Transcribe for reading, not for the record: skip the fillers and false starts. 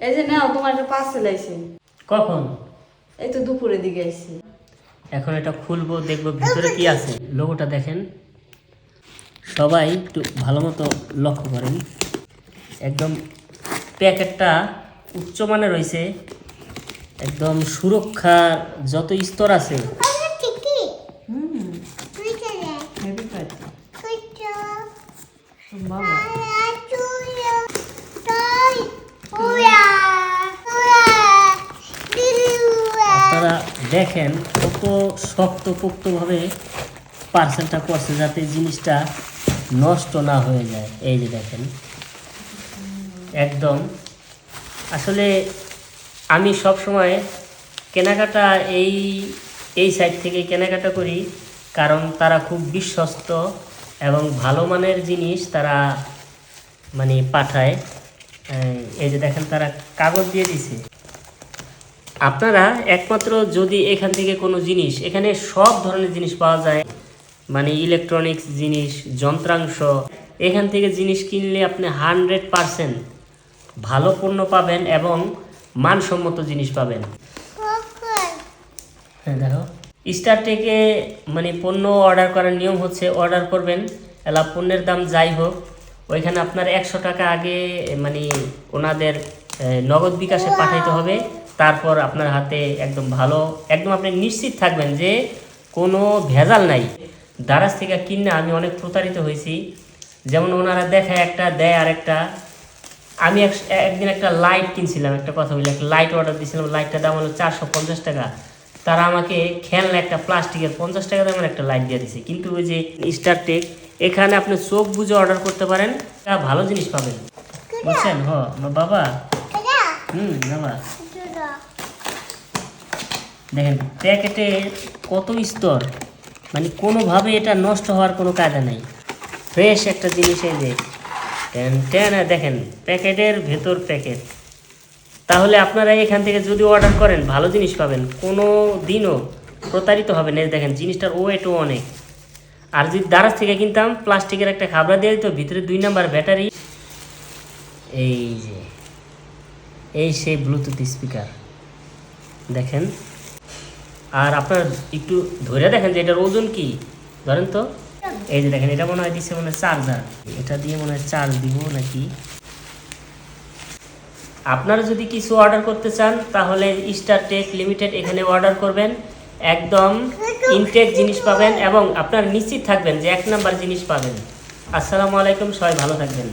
এই যে নাও তোমার একটা পার্সেল আইছে। কখন? এই তো দুপুরের দিকে আইছে। এখন এটা খুলবো, দেখবো ভিতরে কি আছে। লোগোটা দেখেন, সবাই একটু ভালো মতো লক্ষ্য করেন। একদম প্যাকেটটা উচ্চমানের রয়েছে, একদম সুরক্ষার যত স্তর আছে। আপনারা দেখেন কত শক্তপোক্তভাবে পার্সেলটা করছে যাতে জিনিসটা নষ্ট না হয়ে যায়। এই যে দেখেন, একদম আসলে আমি সব সময় কেনাকাটা এই সাইট থেকে কেনাকাটা করি, কারণ তারা খুব বিশ্বস্ত এবং ভালো মানের জিনিস তারা মানে পাঠায়। এই যে দেখেন, তারা কাগজ দিয়ে দিছে। আপনারা একমাত্র যদি এখান থেকে কোনো জিনিস, এখানে সব ধরনের জিনিস পাওয়া যায়, মানে ইলেকট্রনিক্স জিনিস, যন্ত্রাংশ, এখান থেকে জিনিস কিনলে আপনি 100% ভালো পণ্য পাবেন এবং মানসম্মত জিনিস পাবেন। হ্যাঁ দেখো, স্টারটেকে মানে পণ্য অর্ডার করার নিয়ম হচ্ছে, অর্ডার করবেন, এলা পণ্যের দাম যাই হোক, ওইখানে আপনার 100 টাকা আগে মানে ওনাদের নগদ বিকাশে পাঠাইতে হবে। তারপর আপনার হাতে একদম ভালো, একদম আপনি নিশ্চিত থাকবেন যে কোনো ভেজাল নাই। দারাজ থেকে কিনে আমি অনেক প্রতারিত হয়েছি। যেমন ওনারা দেখায় একটা, দেয় আরেকটা। আমি একদিন একটা লাইট কিনছিলাম, একটা কথা বলি, একটা লাইট অর্ডার দিয়েছিলাম, লাইটটার দাম হলো 450 টাকা। তারা আমাকে খেলনা একটা প্লাস্টিকের 50 টাকা দামের একটা লাইট দিয়ে দিছে। কিন্তু ওই যে স্টারটেক, এখানে আপনি চোখ বুঝে অর্ডার করতে পারেন, ভালো জিনিস পাবেন, বুঝছেন? বাবা বাবা দেখেন প্যাকেটে কত স্তর, মানে কোনোভাবে এটা নষ্ট হওয়ার কোনো কায়দা নেই। ফ্রেশ একটা জিনিস, এই যে দেখেন প্যাকেটের ভেতর প্যাকেট। তাহলে আপনারা এখান থেকে যদি অর্ডার করেন ভালো জিনিস পাবেন, কোনো দিনও প্রতারিত হবেন। এই দেখেন জিনিসটার ওয়েটও অনেক। আর যদি দারাজ থেকে কিনতাম, প্লাস্টিকের একটা খাবড়া দিয়ে দিত, ভিতরে 2 নাম্বার ব্যাটারি। এই যে এই সেই ব্লুটুথ স্পিকার দেখেন। আর আপনার একটু ধরে দেখেন যে এটার ওজন কি, ধরেন তো। এই যে দেখেন, এটা মনে হয় দিচ্ছে মনে হয় চার্জার, এটা দিয়ে মনে হয় চার্জ দিব নাকি। আপনারা যদি কিছু অর্ডার করতে চান তাহলে স্টারটেক লিমিটেড এখানে অর্ডার করবেন, একদম ইনটেক জিনিস পাবেন এবং আপনারা নিশ্চিত থাকবেন যে 1 নাম্বার জিনিস পাবেন। আসসালামু আলাইকুম, সবাই ভালো থাকবেন।